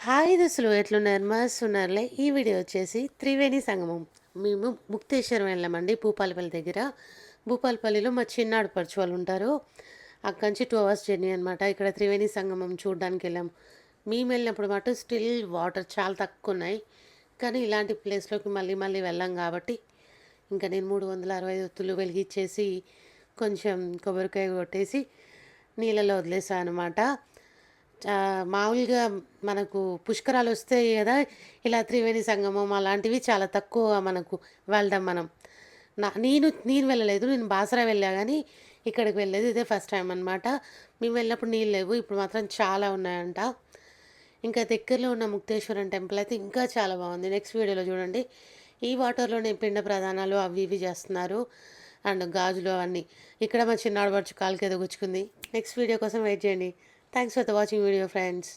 Hi దోస్తులు ఎట్లున్నారు మస్తున్నారులే. ఈ వీడియో వచ్చేసి త్రివేణి సంగమం. మేము ముక్తేశ్వరం వెళ్ళామండి భూపాలపల్లి దగ్గర. భూపాలపల్లిలో మా చిన్న ఆడపడుచు వాళ్ళు ఉంటారు. అక్కడి నుంచి 2 అవర్స్ జర్నీ అనమాట. ఇక్కడ త్రివేణి సంగమం చూడడానికి వెళ్ళాం. మేము వెళ్ళినప్పుడు మాట స్టిల్ వాటర్ చాలా తక్కువ ఉన్నాయి. కానీ ఇలాంటి ప్లేస్లోకి మళ్ళీ మళ్ళీ వెళ్ళాం కాబట్టి ఇంకా నేను 365 ఒత్తులు వెలిగించేసి కొంచెం కొబ్బరికాయ కొట్టేసి నీళ్ళలో వదిలేసాను అనమాట. మామూలుగా మనకు పుష్కరాలు వస్తాయి కదా, ఇలా త్రివేణి సంగమం అలాంటివి చాలా తక్కువ మనకు వెళ్ళడం మనం. నేను వెళ్ళలేదు, నేను బాసరా వెళ్ళా కానీ ఇక్కడికి వెళ్ళలేదు ఇదే ఫస్ట్ టైం అనమాట. మేము వెళ్ళినప్పుడు నీళ్ళు లేవు, ఇప్పుడు మాత్రం చాలా ఉన్నాయంట. ఇంకా దగ్గరలో ఉన్న ముక్తేశ్వరం టెంపుల్ అయితే ఇంకా చాలా బాగుంది. నెక్స్ట్ వీడియోలో చూడండి. ఈ వాటర్లోనే పిండ ప్రదానాలు అవి ఇవి చేస్తున్నారు, అండ్ గాజులు అవన్నీ. ఇక్కడ మా చిన్నాడు పడుచు కాలుకి ఏదో గుచ్చుకుంది. నెక్స్ట్ వీడియో కోసం వెయిట్ చేయండి. Thanks for the watching video friends.